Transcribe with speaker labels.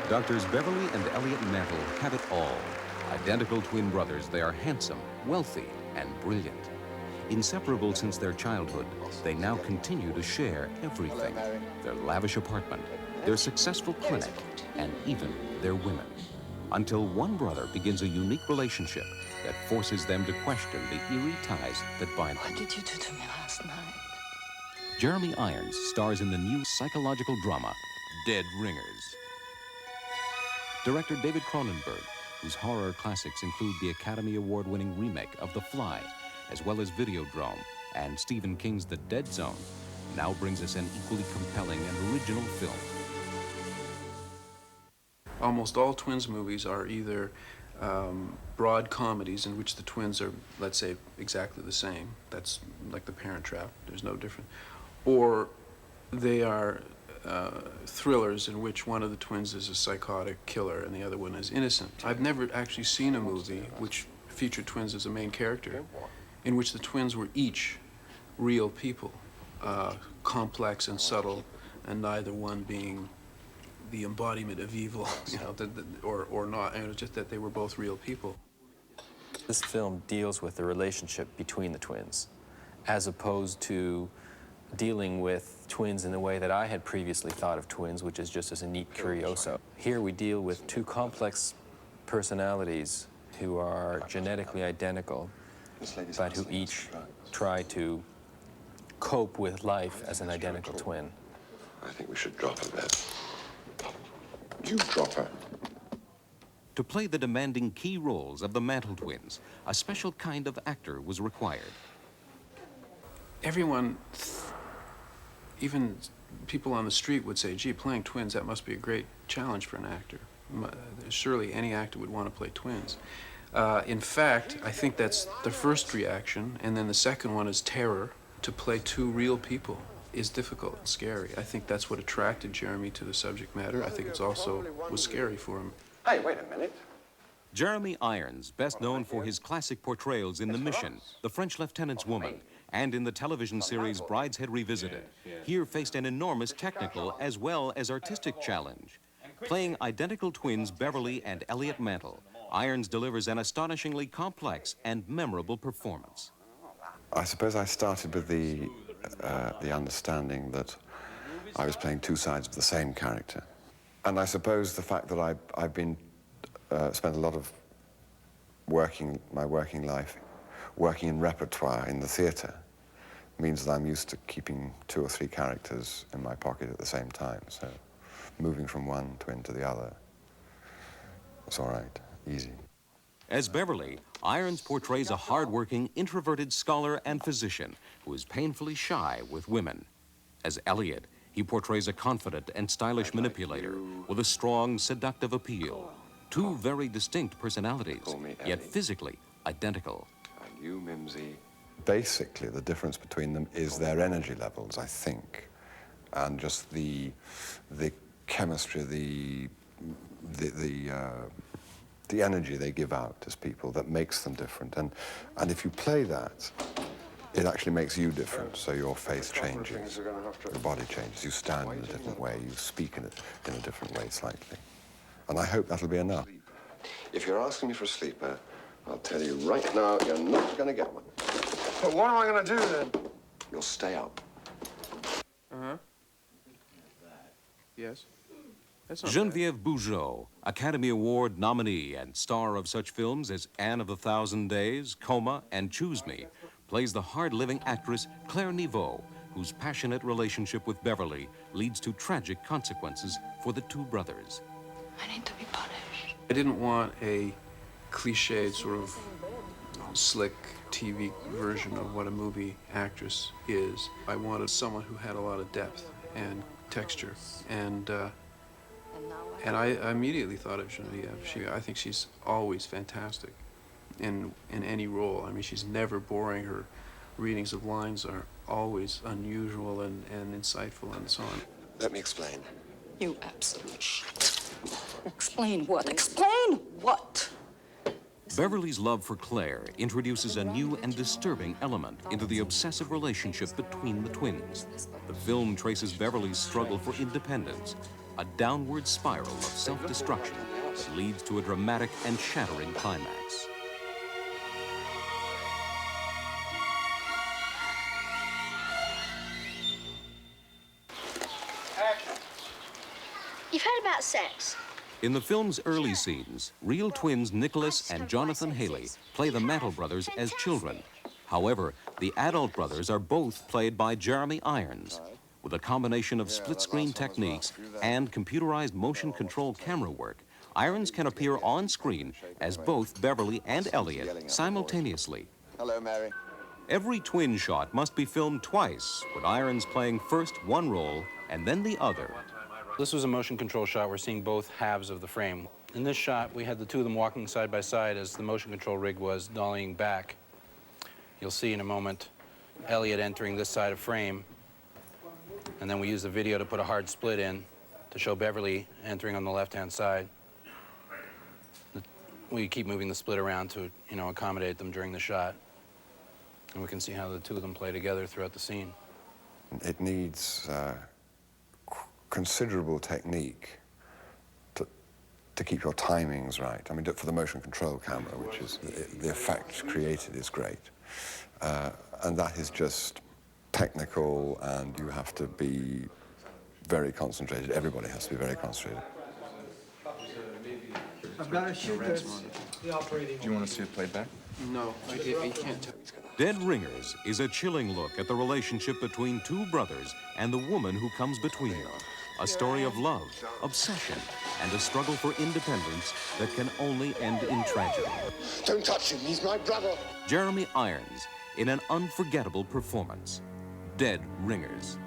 Speaker 1: Doctors Beverly and Elliot Mantle have it all. Identical twin brothers, they are handsome, wealthy, and brilliant. Inseparable since their childhood, they now continue to share everything. Their lavish apartment, their successful clinic, and even their women. Until one brother begins a unique relationship that forces them to question the eerie ties that bind them.
Speaker 2: What did you do to me last night?
Speaker 1: Jeremy Irons stars in the new psychological drama, Dead Ringers. Director David Cronenberg, whose horror classics include the Academy Award-winning remake of The Fly, as well as Videodrome, and Stephen King's The Dead Zone, now brings us an equally compelling and original film.
Speaker 3: Almost all twins movies are either broad comedies in which the twins are, let's say, exactly the same. That's like The Parent Trap, there's no difference. Or they are thrillers in which one of the twins is a psychotic killer and the other one is innocent. I've never actually seen a movie which featured twins as a main character, in which the twins were each real people, complex and subtle, and neither one being the embodiment of evil, you know, or not, and it was just that they were both real people.
Speaker 4: This film deals with the relationship between the twins, as opposed to dealing with twins in the way that I had previously thought of twins, which is just as a neat curioso. Here we deal with two complex personalities who are genetically identical, but who each try to cope with life as an identical twin.
Speaker 5: I think we should drop her there. You drop her.
Speaker 1: To play the demanding key roles of the Mantle twins, a special kind of actor was required.
Speaker 3: Everyone, even people on the street would say, gee, playing twins, that must be a great challenge for an actor. Surely any actor would want to play twins. In fact, I think that's the first reaction, and then the second one is terror. To play two real people is difficult and scary. I think that's what attracted Jeremy to the subject matter. I think it's also was scary for him.
Speaker 5: Hey, wait a minute.
Speaker 1: Jeremy Irons, best known for his classic portrayals in The Mission, The French Lieutenant's Woman, and in the television series Brideshead Revisited, here faced an enormous technical as well as artistic challenge. Playing identical twins Beverly and Elliot Mantle, Irons delivers an astonishingly complex and memorable performance.
Speaker 5: I suppose I started with the understanding that I was playing two sides of the same character. And I suppose the fact that I've been spent a lot of my working life working in repertoire in the theatre means that I'm used to keeping two or three characters in my pocket at the same time. So moving from one twin to the other, it's all right, easy.
Speaker 1: As Beverly, Irons portrays a hard-working, introverted scholar and physician who is painfully shy with women. As Elliot, he portrays a confident and stylish manipulator with a strong, seductive appeal. Two very distinct personalities, yet physically identical.
Speaker 5: And you, Mimsy. Basically, the difference between them is their energy levels, I think, and just the chemistry, the energy they give out as people that makes them different. And if you play that, it actually makes you different. So your face changes, your body changes, you stand in a different way, you speak in a different way slightly. And I hope that'll be enough. If you're asking me for a sleeper, I'll tell you right now, you're not going to get one. But what am I going to do then? You'll stay up.
Speaker 3: Uh-huh. Yes.
Speaker 1: Geneviève Bujold, Academy Award nominee and star of such films as Anne of a Thousand Days, Coma, and Choose Me, plays the hard-living actress Claire Niveau, whose passionate relationship with Beverly leads to tragic consequences for the two brothers.
Speaker 2: I need to be punished.
Speaker 3: I didn't want a cliched sort of slick TV version of what a movie actress is. I wanted someone who had a lot of depth and texture, and I immediately thought of Geneviève. I think she's always fantastic in any role. I mean, she's never boring. Her readings of lines are always unusual and insightful and so on.
Speaker 5: Let me explain.
Speaker 2: You absolute shit. Explain what? Explain what?
Speaker 1: Beverly's love for Claire introduces a new and disturbing element into the obsessive relationship between the twins. The film traces Beverly's struggle for independence, a downward spiral of self-destruction that leads to a dramatic and shattering climax.
Speaker 6: You've heard about sex.
Speaker 1: In the film's early scenes, real twins Nicholas and Jonathan Haley play the Mantle brothers as children. However, the adult brothers are both played by Jeremy Irons. With a combination of split-screen techniques and computerized motion control camera work, Irons can appear on screen as both Beverly and Elliot simultaneously.
Speaker 7: Hello, Mary.
Speaker 1: Every twin shot must be filmed twice, with Irons playing first one role and then the other.
Speaker 3: This was a motion control shot. We're seeing both halves of the frame. In this shot, we had the two of them walking side by side as the motion control rig was dollying back. You'll see in a moment Elliot entering this side of frame, and then we use the video to put a hard split in to show Beverly entering on the left-hand side. We keep moving the split around to, accommodate them during the shot. And we can see how the two of them play together throughout the scene.
Speaker 5: It needs considerable technique to keep your timings right. I mean, for the motion control camera, which is the effect created is great. And that is just technical, and you have to be very concentrated. Everybody has to be very concentrated.
Speaker 8: I've got to shoot this. The operating.
Speaker 9: Do you want to see it played back?
Speaker 3: No, I can't tell.
Speaker 1: Dead Ringers is a chilling look at the relationship between two brothers and the woman who comes between them. A story of love, obsession, and a struggle for independence that can only end in tragedy.
Speaker 7: Don't touch him, he's my brother.
Speaker 1: Jeremy Irons in an unforgettable performance. Dead Ringers.